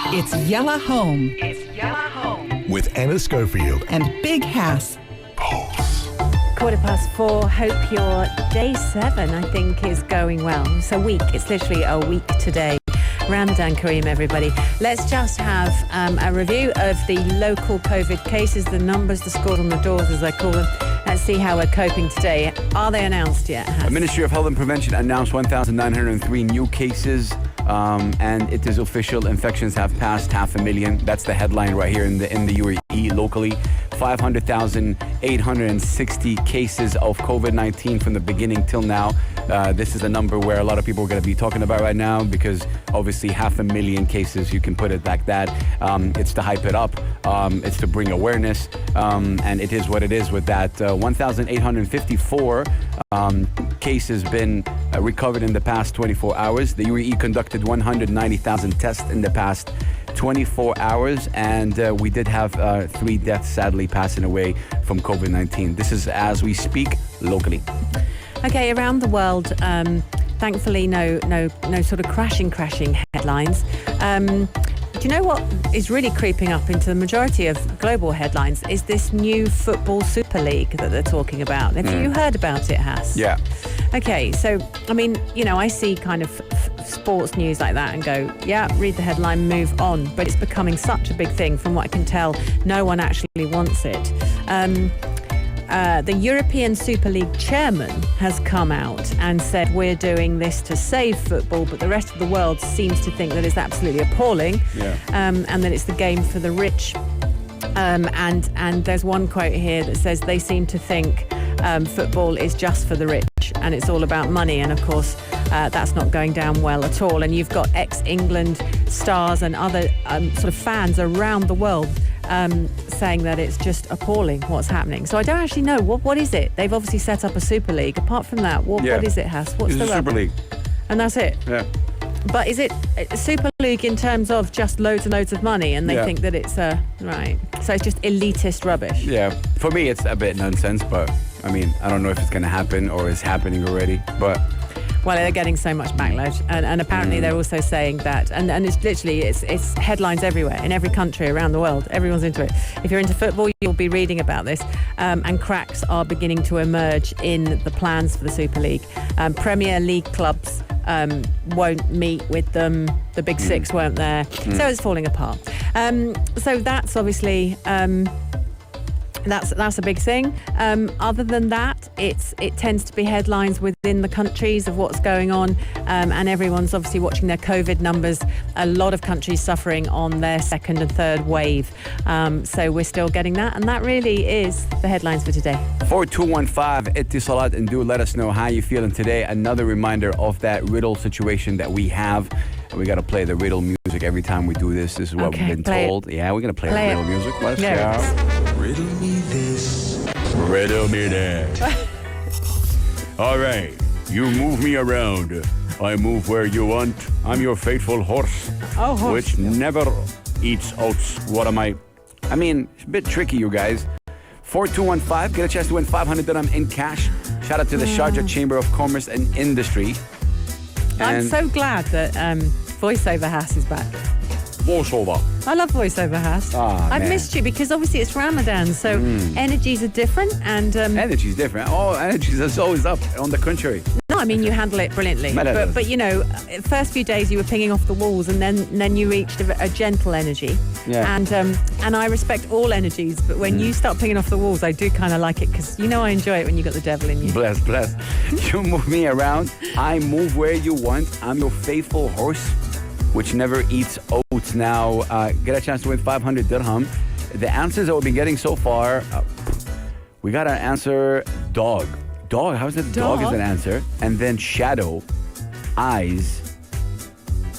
It's Yella Home. With Anna Schofield And Big Hass. Pulse. 4:15. Hope your day 7, I think, is going well. It's a week. It's literally a week today. Ramadan Kareem, everybody. Let's just have a review of the local COVID cases, the numbers, the scores on the doors, as I call them. Let's see how we're coping today. Are they announced yet? The Ministry of Health and Prevention announced 1,903 new cases, and it is official. Infections have passed 500,000. That's the headline right here in the UAE locally. 500,860 cases of COVID-19 from the beginning till now. This is a number where a lot of people are going to be talking about right now because obviously 500,000 cases, you can put it like that. It's to hype it up. It's to bring awareness. And it is what it is with that. 1,854 cases been recovered in the past 24 hours. The UAE conducted 190,000 tests in the past 24 hours, and we did have 3 deaths sadly passing away from COVID-19. This is as we speak locally. Okay, around the world, thankfully no sort of crashing headlines. Do you know what is really creeping up into the majority of global headlines is this new football Super League that they're talking about. Have you heard about it, Hass? Yeah. Okay, so, I mean, you know, I see kind of sports news like that and go, yeah, read the headline, move on. But it's becoming such a big thing. From what I can tell, no one actually wants it. The European Super League chairman has come out and said we're doing this to save football, but the rest of the world seems to think that it's absolutely appalling, and that it's the game for the rich. And there's one quote here that says they seem to think football is just for the rich and it's all about money. And of course, that's not going down well at all. And you've got ex-England stars and other sort of fans around the world saying that it's just appalling what's happening. So I don't actually know. What is it? They've obviously set up a Super League. Apart from that, what is it, Hass? What's It's the a Super League. And that's it? Yeah. But is it a Super League in terms of just loads and loads of money and they think that it's right? So it's just elitist rubbish. Yeah. For me, it's a bit nonsense, but I mean, I don't know if it's going to happen or is happening already, but... Well, they're getting so much backlash, and apparently they're also saying that, and it's literally it's headlines everywhere in every country around the world. Everyone's into it. If you're into football, you'll be reading about this, and cracks are beginning to emerge in the plans for the Super League. Premier League clubs won't meet with them. The Big Six weren't there, so it's falling apart. So that's obviously. That's a big thing. Other than that, it tends to be headlines within the countries of what's going on, and everyone's obviously watching their COVID numbers. A lot of countries suffering on their second and third wave. So we're still getting that, and that really is the headlines for today. 4215 Ittisalat, and do let us know how you're feeling today. Another reminder of that riddle situation that we have. We got to play the riddle music every time we do this. This is what we've been told. Yeah, we're going to play the riddle music. Let's go. Riddle me this. Riddle me that. All right. You move me around. I move where you want. I'm your faithful horse. Oh, horse. Which never eats oats. What am I? I mean, it's a bit tricky, you guys. 4215. Get a chance to win 500 dirham in cash. Shout out to the Sharjah Chamber of Commerce and Industry. I'm so glad that voiceover Hass is back. Voiceover. I love voiceover Hass. I've missed you because obviously it's Ramadan, so energies are different and Energy's different. Oh, energies is always up. On the contrary. No, I mean you handle it brilliantly. But you know, first few days you were pinging off the walls, and then you reached a gentle energy. Yeah. And I respect all energies, but when you start pinging off the walls, I do kind of like it because you know I enjoy it when you got the devil in you. Bless. You move me around. I move where you want. I'm your faithful horse, which never eats oats. Now, get a chance to win 500 dirham. The answers that we've been getting so far, we got an answer dog. Dog, how's that? Dog is an answer. And then shadow, eyes.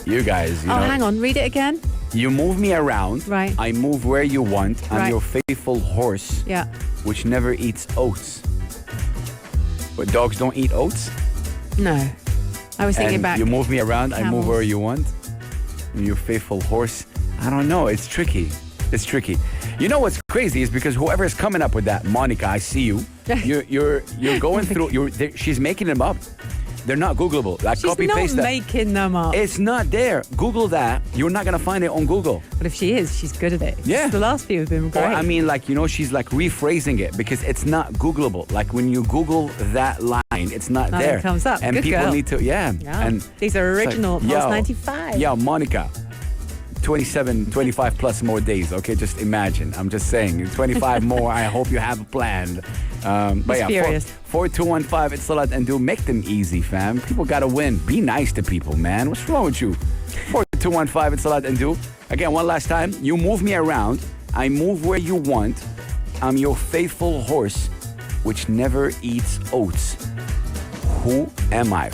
You guys, you know. Hang on, read it again. You move me around. Right. I move where you want. I'm your faithful horse. Yeah. Which never eats oats. But dogs don't eat oats? No. I was thinking back. You move me around. Camels. I move where you want. I'm your faithful horse. I don't know. It's tricky. You know what's crazy is because whoever is coming up with that, Monica, I see you. You're going through. She's making them up. They're not Googleable. Like She's copy not paste that. making them up. It's not there. Google that. You're not gonna find it on Google. But if she is, she's good at it. Yeah. The last few have been great. Or I mean, like, you know, she's like rephrasing it because it's not Googleable. Like when you Google that line, it's not Nothing there. comes up. And Good people girl. need to, Yeah. And These are it's original, like, past yo, 95. Yeah, Monica. 25 plus more days, okay? Just imagine. I'm just saying. 25 more, I hope you have planned. But He's yeah, furious. 4215, it's Salat and Do. Make them easy, fam. People gotta win. Be nice to people, man. What's wrong with you? 4215, it's Salat and Do. Again, one last time. You move me around. I move where you want. I'm your faithful horse, which never eats oats. Who am I?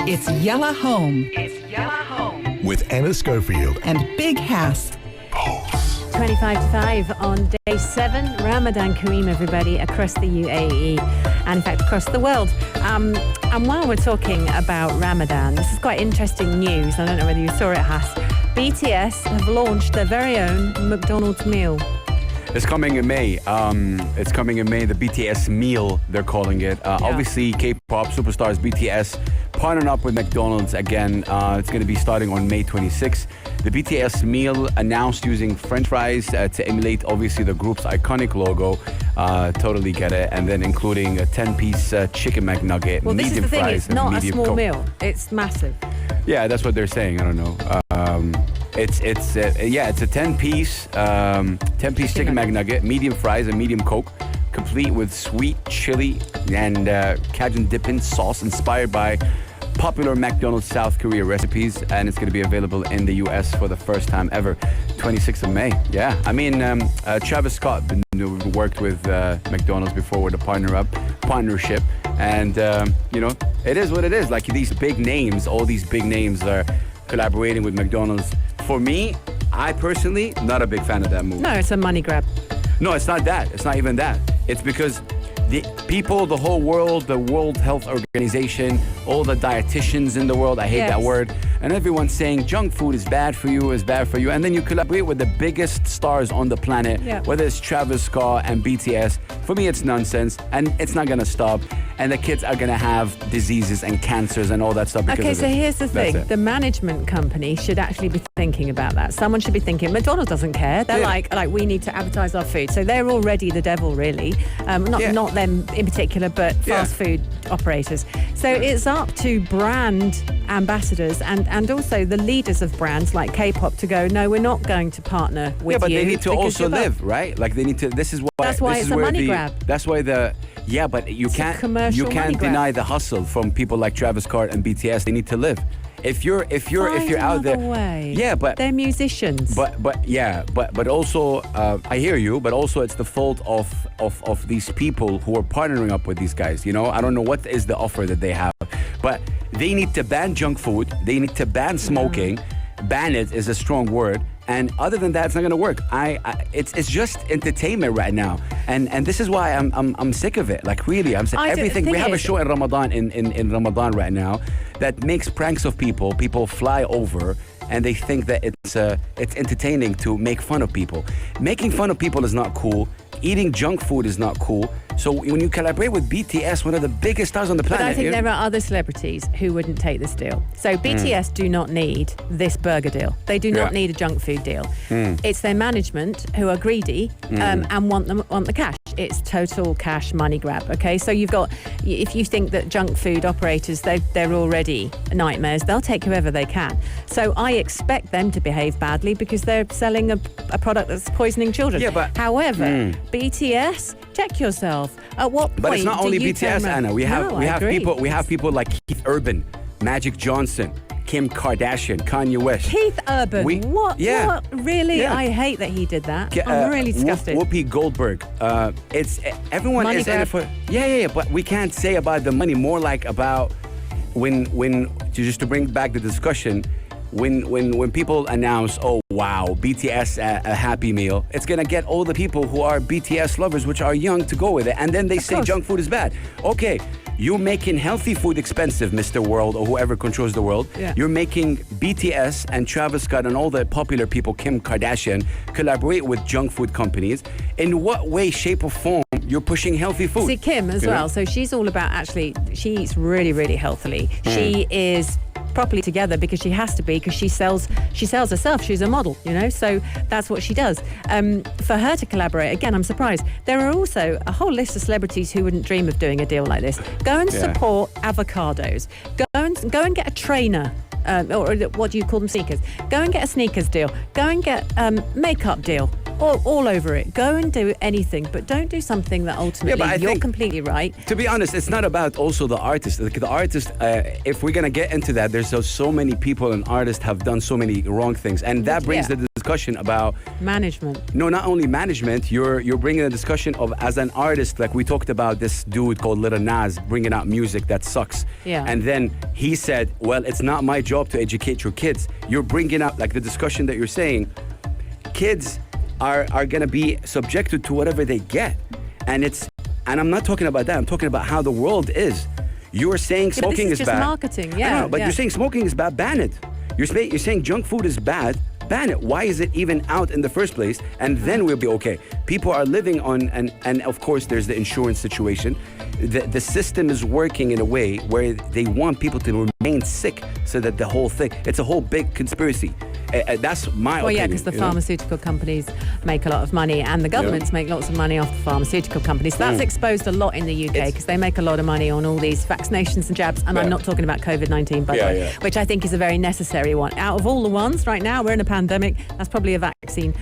It's Yella Home With Anna Schofield. and Big Hass. 25 to 5 on day 7. Ramadan Kareem, everybody, across the UAE and, in fact, across the world. And while we're talking about Ramadan, this is quite interesting news. I don't know whether you saw it, Hass. BTS have launched their very own McDonald's meal. It's coming in May. It's coming in May. The BTS meal, they're calling it. Obviously, K-pop superstars BTS partnering up with McDonald's again. It's going to be starting on May 26th. The BTS meal announced using French fries to emulate, obviously, the group's iconic logo. Totally get it. And then including a 10-piece chicken McNugget, Well, this is medium the thing. fries, It's and not a medium small Coke. meal. It's massive. Yeah, that's what they're saying. I don't know. It's a 10-piece chicken McNugget, medium fries and medium Coke, complete with sweet chili and Cajun dipping sauce inspired by popular McDonald's South Korea recipes, and it's going to be available in the US for the first time ever, 26th of May. Yeah, I mean, Travis Scott worked with McDonald's before with a partnership, and you know, it is what it is. Like these big names, all these big names are collaborating with McDonald's. For me, I personally, not a big fan of that move. No, it's a money grab. No, it's not that. It's not even that. It's because the people, the whole world, the World Health Organization, all the dietitians in the world, I hate that Yes. word, and everyone's saying junk food is bad for you, and then you collaborate with the biggest stars on the planet, Yeah. whether it's Travis Scott and BTS. For me, it's nonsense, and it's not gonna stop, and the kids are gonna have diseases and cancers and all that stuff because Okay, of so it. here's the That's thing. it. The management company should actually be thinking about that. Someone should be thinking, McDonald's doesn't care. They're Yeah. like we need to advertise our food. So they're already the devil, really. Yeah. Not them in particular, but fast food operators. So it's up to brand ambassadors and also the leaders of brands like K-pop to go, no, we're not going to partner with you. Yeah, but they need to because also you're bad." live, right? Like they need to. This is why. That's why this it's is a where money grab. That's why the. Yeah, but you It's a can't. commercial You money can't grab. deny the hustle from people like Travis Scott and BTS. They need to live. If you're Find out there. another way. Yeah, but. They're musicians. But also I hear you, but also it's the fault of these people who are partnering up with these guys. You know, I don't know what is the offer that they have, but they need to ban junk food. They need to ban smoking. Ban it is a strong word. And other than that, it's not gonna work. It's just entertainment right now, and this is why I'm sick of it. Like really, I'm sick. Everything. We have a show in Ramadan in Ramadan right now that makes pranks of people. People fly over and they think that it's entertaining to make fun of people. Making fun of people is not cool. Eating junk food is not cool. So when you collaborate with BTS, one of the biggest stars on the But planet, I think there are other celebrities who wouldn't take this deal. So BTS do not need this burger deal. They do not Yeah. need a junk food deal. It's their management who are greedy and want the cash. It's total cash money grab. Okay, so you've got, if you think that junk food operators they're already nightmares, they'll take whoever they can. So I expect them to behave badly because they're selling a product that's poisoning children. Yeah, but- however, BTS, check yourself. At what point? But it's not do only you BTS, turn around- Anna. We No, I have agree. people like Keith Urban, Magic Johnson, Kim Kardashian, Kanye West. Keith Urban. What? Yeah. What? Really? Yeah. I hate that he did that. I'm really disgusted. Whoopi Goldberg. It's everyone Money is in grab. it for. Yeah. But we can't say about the money. More like about when just to bring back the discussion. When people announce, oh wow, BTS a Happy Meal, it's gonna get all the people who are BTS lovers, which are young, to go with it, and then they say course. junk food is bad. Okay, you're making healthy food expensive, Mr. World, or whoever controls the world. Yeah. You're making BTS and Travis Scott and all the popular people, Kim Kardashian, collaborate with junk food companies. In what way, shape, or form you're pushing healthy food. See, Kim as well. So she's all about she eats really, really healthily. She is properly together because she has to be, because she sells herself. She's a model, so that's what she does. For her to collaborate, again, I'm surprised. There are also a whole list of celebrities who wouldn't dream of doing a deal like this. Go and support avocados. Go and get a trainer. Or what do you call them? Sneakers. Go and get a sneakers deal. Go and get makeup deal. All over it. Go and do anything, but don't do something that ultimately you're completely right. To be honest, it's not about also the artist. The artist, if we're gonna get into that, there's so many people and artists have done so many wrong things, and that brings the discussion about management. No, not only management. You're bringing a discussion of, as an artist, like we talked about this dude called Lil Nas bringing out music that sucks. Yeah. And then he said, well, it's not my job to educate your kids. You're bringing up like the discussion that you're saying. Kids are going to be subjected to whatever they get. And I'm not talking about that. I'm talking about how the world is. You're saying smoking is is just bad. Marketing, I know, but you're saying smoking is bad, ban it. You're saying junk food is bad, ban it. Why is it even out in the first place? And then we'll be okay. People are living on, and of course there's the insurance situation. The system is working in a way where they want people to remain sick so that the whole thing, it's a whole big conspiracy. That's my opinion. Well, yeah, because the pharmaceutical companies make a lot of money, and the governments make lots of money off the pharmaceutical companies. So that's exposed a lot in the UK, because they make a lot of money on all these vaccinations and jabs. And I'm not talking about COVID-19, by the way, which I think is a very necessary one. Out of all the ones right now, we're in a pandemic. That's probably a vaccine.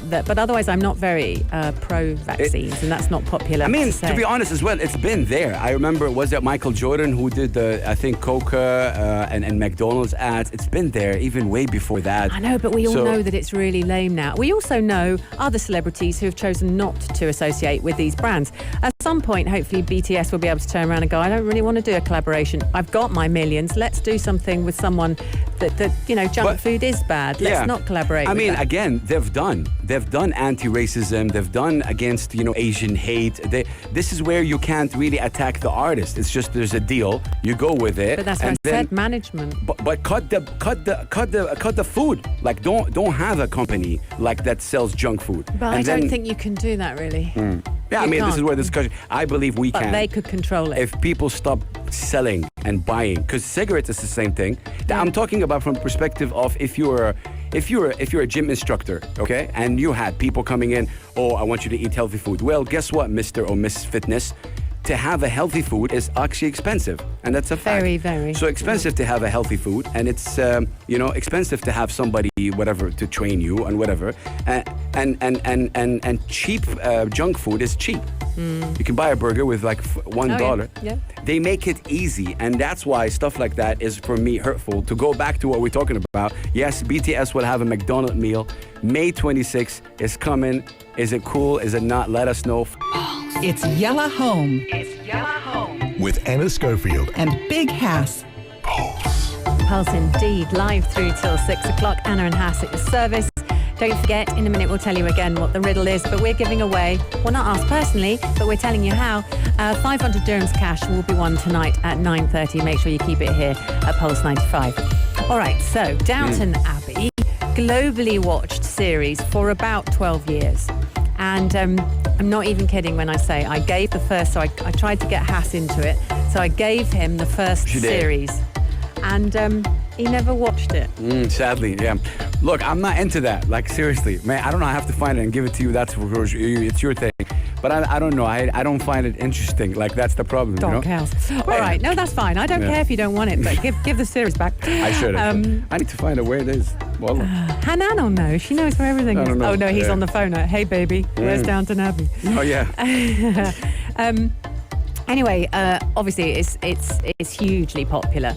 But otherwise, I'm not very pro-vaccines, and that's not popular. I mean, to be honest as well, it's been there. I remember, was it Michael Jordan who did I think Coca and McDonald's ads? It's been there even way before that. I know, but we all know that it's really lame now. We also know other celebrities who have chosen not to associate with these brands. At some point, hopefully, BTS will be able to turn around and go, I don't really want to do a collaboration. I've got my millions. Let's do something with someone that junk food is bad. Let's not collaborate. I mean, that. Again, they've done anti-racism. They've done against, Asian hate. This is where you can't really attack the artist. It's just there's a deal. You go with it. But that's what I said, management. But cut the food. Like don't have a company like that sells junk food. But I don't think you can do that, really. Yeah, I mean, this is where the discussion. I believe we can. But they could control it. If people stop selling and buying, because cigarettes is the same thing. I'm talking about from the perspective of if you're a gym instructor, okay, and you had people coming in, I want you to eat healthy food. Well, guess what, Mr. or Miss Fitness? To have a healthy food is actually expensive, and that's a fact. Very, very. So expensive to have a healthy food, and it's expensive to have somebody whatever to train you and whatever, and cheap junk food is cheap. You can buy a burger with like $1. Yeah. They make it easy, and that's why stuff like that is for me hurtful. To go back to what we're talking about, yes, BTS will have a McDonald's meal. May 26th is coming. Is it cool? Is it not? Let us know. It's Yella Home. With Anna Schofield And Big Hass. Pulse indeed, live through till 6 o'clock. Anna and Hass at your service. Don't forget, in a minute we'll tell you again what the riddle is, but we're giving away, well, not us personally, but we're telling you how. 500 dirhams cash will be won tonight at 9:30. Make sure you keep it here at Pulse 95. All right, so Downton Abbey, globally watched series for about 12 years. And I'm not even kidding when I say I gave the first, so I tried to get Hass into it. So I gave him the first series. And he never watched it. Sadly, yeah. Look, I'm not into that. Like, seriously. Man, I don't know. I have to find it and give it to you. It's your thing. But I don't know. I don't find it interesting. Like, that's the problem. Doghouse. All right. No, that's fine. I don't care if you don't want it, but give the series back. I should. I need to find out where it is. Well, Hanan will know. She knows where everything is. Know. Oh, no, he's on the phone. Hey, baby, where's Downton Abbey? Oh, yeah. Anyway, obviously it's hugely popular,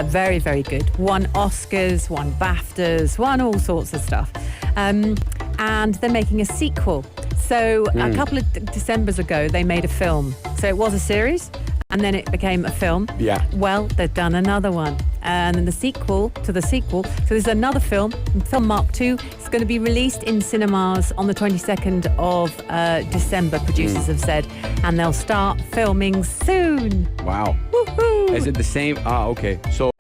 very, very good. Won Oscars, won BAFTAs, won all sorts of stuff. And they're making a sequel. So a couple of Decembers ago, they made a film. So it was a series, and then it became a film. Yeah. Well, they've done another one. And then the sequel to the sequel. So there's another film, Film Mark II. It's going to be released in cinemas on the 22nd of December, producers have said. And they'll start filming soon. Wow. Woohoo! Is it the same? Okay. So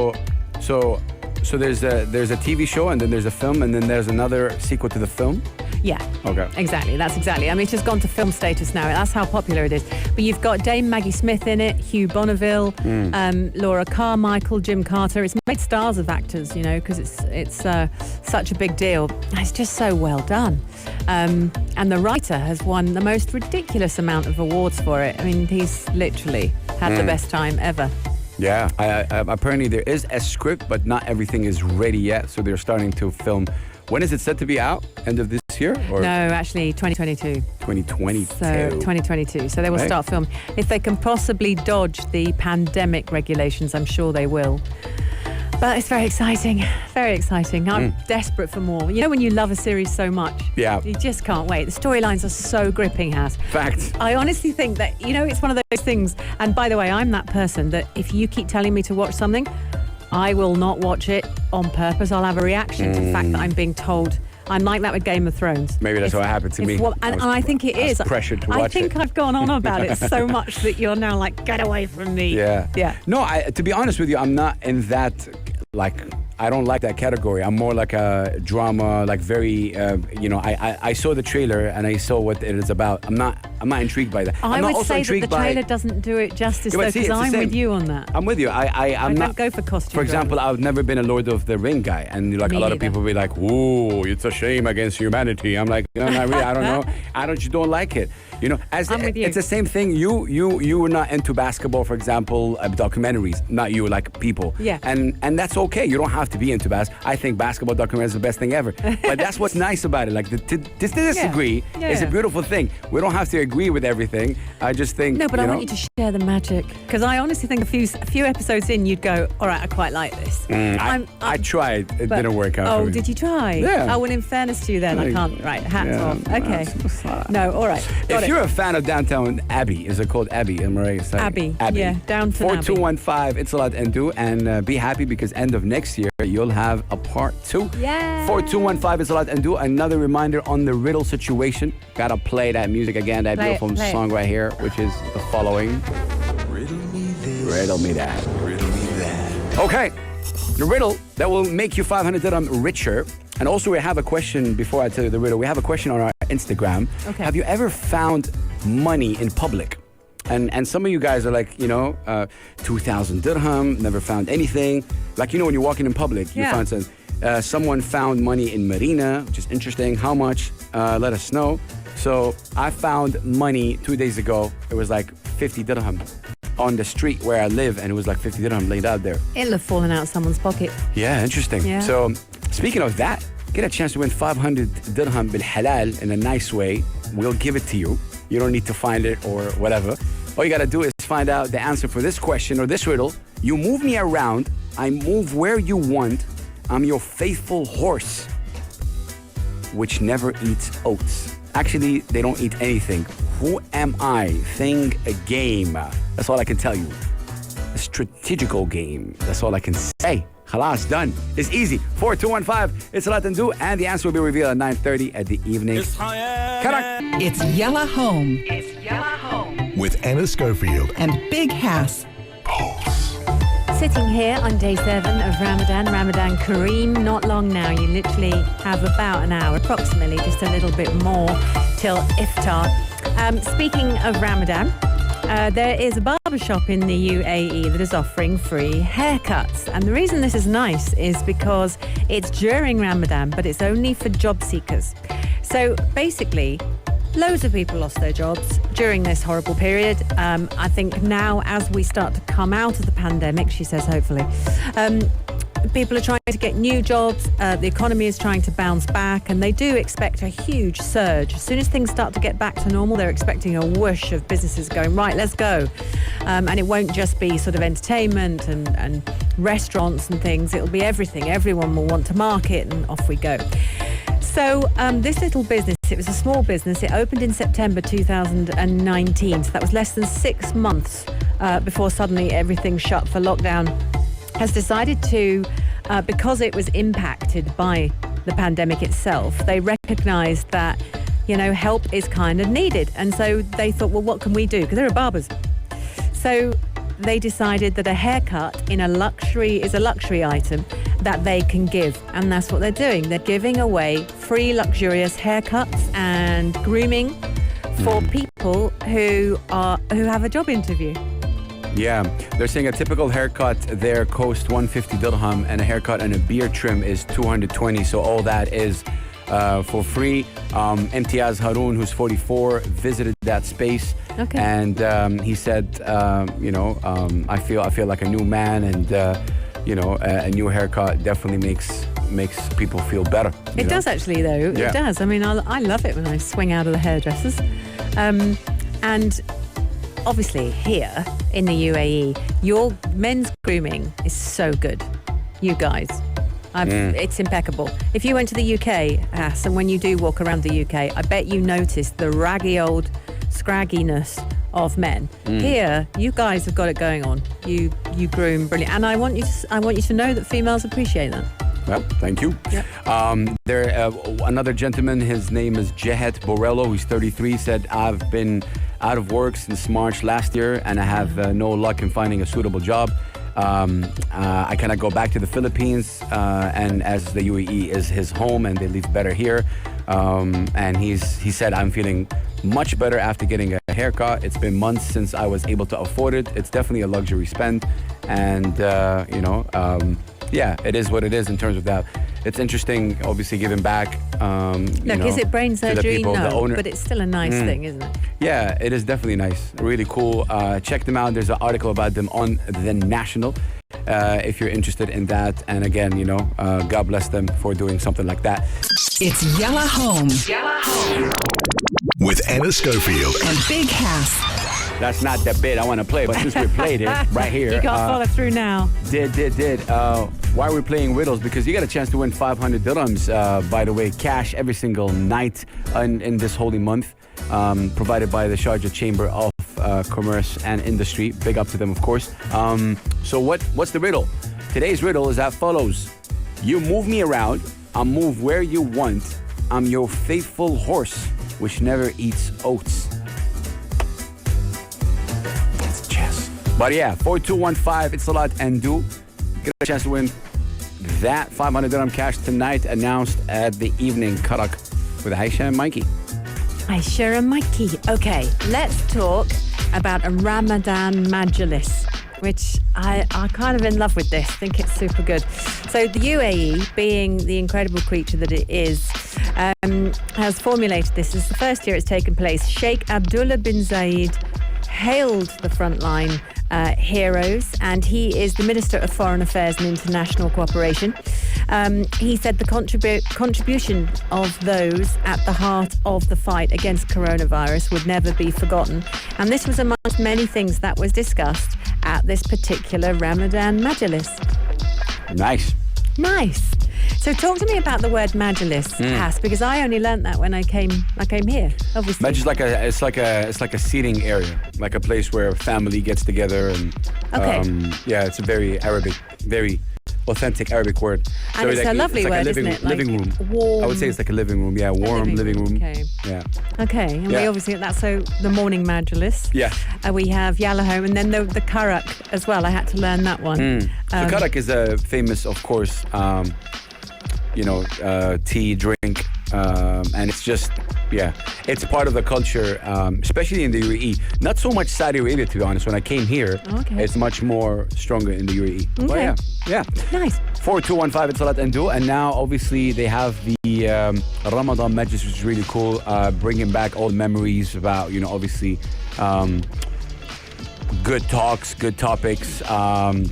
So there's a TV show, and then there's a film, and then there's another sequel to the film. Yeah. Okay. Exactly. That's exactly. I mean, it's just gone to film status now. That's how popular it is. But you've got Dame Maggie Smith in it, Hugh Bonneville, Laura Carmichael, Jim Carter. It's made stars of actors, you know, because it's such a big deal. It's just so well done. And the writer has won the most ridiculous amount of awards for it. I mean, he's literally had the best time ever. Yeah. Apparently there is a script, but not everything is ready yet. So they're starting to film. When is it set to be out? End of this year? Or? No, actually 2022. 2022. So 2022. So they will start film. If they can possibly dodge the pandemic regulations, I'm sure they will. But it's very exciting. Very exciting. I'm desperate for more. You know when you love a series so much? Yeah. You just can't wait. The storylines are so gripping, Has. Fact. I honestly think that, you know, it's one of those things. And by the way, I'm that person that if you keep telling me to watch something, I will not watch it on purpose. I'll have a reaction to the fact that I'm being told. I'm like that with Game of Thrones. Maybe that's what happened to me. And I think it is. Pressured to watch it. I think I've gone on about it so much that you're now like, get away from me. Yeah. Yeah. No, to be honest with you, I'm not in that, like, I don't like that category. I'm more like a drama, like very, I saw the trailer and I saw what it is about. I'm not intrigued by that. I I'm would also say that the intrigued trailer doesn't do it justice, though, because I'm with you on that. I'm with you. I'm don't not go for costume. For example, I've never been a Lord of the Ring guy, and like Me a lot of neither. people be like, "Ooh, it's a shame against humanity." I'm like, no, not really. I don't know. Just don't like it. You know, I'm with you. It's the same thing. You were not into basketball, for example, documentaries. Not you, like people. Yeah. And that's okay. You don't have to be into basketball. I think basketball documentaries is the best thing ever. But that's what's nice about it. Like to disagree is a beautiful thing. We don't have to agree with everything. I just think. No, but I want you to share the magic, because I honestly think a few episodes in, you'd go, all right, I quite like this. I tried. It didn't work out. Oh, for me. did you try? Yeah. Oh, well, in fairness to you, then I can't. Right, hats off. Okay. No, all right. Got If it. you're a fan of Downtown Abbey, is it called Abbey? Am I right? It's like Abbey. Yeah, Downton Abbey. 4215, it's a lot and do, and be happy because end of next year you'll have a part 2. Yeah. 4215, it's a lot and do. Another reminder on the riddle situation. Gotta play that music again, that Play it, beautiful play it. song right here, which is the following. Riddle me this. Riddle me that. Riddle me that. Okay, the riddle that will make you 500 dirham richer. And also we have a question, before I tell you the riddle, we have a question on our Instagram. Okay. Have you ever found money in public? And some of you guys are like, 2,000 dirham, never found anything. Like, when you're walking in public, you Yeah. found something. Someone found money in Marina, which is interesting. How much? Let us know. So I found money 2 days ago. It was like 50 dirham on the street where I live, and it was like 50 dirham laid out there. It'll have fallen out of someone's pocket. Yeah, interesting. Yeah. So speaking of that, get a chance to win 500 dirham bil halal in a nice way. We'll give it to you. You don't need to find it or whatever. All you got to do is find out the answer for this question or this riddle. You move me around. I move where you want. I'm your faithful horse, which never eats oats. Actually, they don't eat anything. Who am I? Thing, a game. That's all I can tell you. A strategical game. That's all I can say. Khalas, done. It's easy. 4215. It's a lot to do, and the answer will be revealed at 9:30 at the evening. Correct. It's Yella Home With Anna Schofield. and Big Hass. Sitting here on day 7 of Ramadan Kareem. Not long now. You literally have about an hour, approximately, just a little bit more till iftar. Speaking of Ramadan, there is a barbershop in the UAE that is offering free haircuts. And the reason this is nice is because it's during Ramadan, but it's only for job seekers. So basically, loads of people lost their jobs during this horrible period. I think now, as we start to come out of the pandemic, she says, hopefully, people are trying to get new jobs. The economy is trying to bounce back, and they do expect a huge surge. As soon as things start to get back to normal, they're expecting a whoosh of businesses going, right, let's go. And it won't just be sort of entertainment and restaurants and things. It'll be everything. Everyone will want to market, and off we go. So this little business, it was a small business. It opened in September 2019. So that was less than 6 months before suddenly everything shut for lockdown. Has decided to, because it was impacted by the pandemic itself, they recognised that, help is kind of needed. And so they thought, well, what can we do? Because they're barbers. So they decided that a haircut is a luxury item, that they can give, and that's what they're doing. They're giving away free luxurious haircuts and grooming for people who have a job interview. Yeah, they're saying a typical haircut there costs 150 dirham, and a haircut and a beard trim is 220. So all that is for free. Imtiaz Haroon, who's 44, visited that space, and he said, I feel like a new man, and a new haircut definitely makes people feel better. It does actually, though. Yeah. It does. I mean, I love it when I swing out of the hairdressers, and obviously here in the UAE, your men's grooming is so good. You guys. It's impeccable. If you went to the UK, and when you do walk around the UK, I bet you notice the raggy old scragginess of men. Here, you guys have got it going on. You groom brilliant, and I want you to know that females appreciate that. Well, thank you. Yep. Another gentleman, his name is Jehet Borello, who's 33, said, I've been out of work since March last year, and I have no luck in finding a suitable job. I cannot go back to the Philippines, and as the UAE is his home and they live better here. And he said, I'm feeling much better after getting a haircut. It's been months since I was able to afford it. It's definitely a luxury spend. And, it is what it is in terms of that. It's interesting, obviously, giving back. Look, is it brain surgery? people, No, but it's still a nice thing, isn't it? Yeah, it is definitely nice. Really cool. Check them out. There's an article about them on The National if you're interested in that. And again, God bless them for doing something like that. It's Yalla Home. Yalla Home. With Anna Schofield. And Big Hass. That's not the bit I want to play, but since we played it right here. You can't follow through now. Why are we playing riddles? Because you get a chance to win 500 dirhams, by the way, cash every single night in this holy month, provided by the Sharjah Chamber of Commerce and Industry. Big up to them, of course. So what's the riddle? Today's riddle is as follows. You move me around, I'll move where you want. I'm your faithful horse, which never eats oats. That's chess. But yeah, 4215, it's a lot and do. Get a chance to win that 500 dirham cash tonight, announced at the evening Karak with Aisha and Mikey. Aisha and Mikey. Okay, let's talk about a Ramadan Majlis, which I'm kind of in love with this. I think it's super good. So the UAE, being the incredible creature that it is, has formulated this. This is the first year it's taken place. Sheikh Abdullah bin Zayed hailed the frontline heroes, and he is the Minister of Foreign Affairs and International Cooperation. He said the contribution of those at the heart of the fight against coronavirus would never be forgotten. And this was amongst many things that was discussed at this particular Ramadan Majlis. Nice. So talk to me about the word Majlis, Hass, because I only learnt that when I came here, obviously. Majlis it's like a seating area, like a place where a family gets together, and it's a very Arabic, very authentic Arabic word. And it's a lovely word, isn't it? Living room. Warm. I would say it's like a living room. Yeah, warm living room. Okay. Yeah. Okay, and we obviously, that's so the morning Majlis. Yeah. We have Yalla Home, and then the Karak as well. I had to learn that one. So Karak is a famous, of course, tea drink, and it's just, it's part of the culture, especially in the UAE. Not so much Saudi Arabia, to be honest. When I came here, it's much more stronger in the UAE. Okay. But yeah. Nice. 4215, it's Salat and Do. And now, obviously, they have the Ramadan Majlis, which is really cool, bringing back old memories about, obviously, good talks, good topics,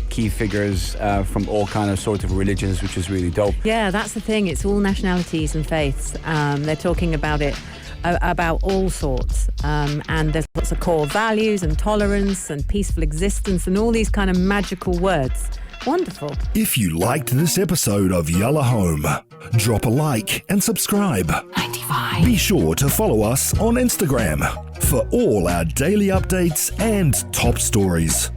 key figures from all kind of sorts of religions, which is really dope. Yeah, that's the thing. It's all nationalities and faiths. They're talking about it, about all sorts. And there's lots of core values and tolerance and peaceful existence and all these kind of magical words. Wonderful. If you liked this episode of Yalla Home, drop a like and subscribe. 95. Be sure to follow us on Instagram for all our daily updates and top stories.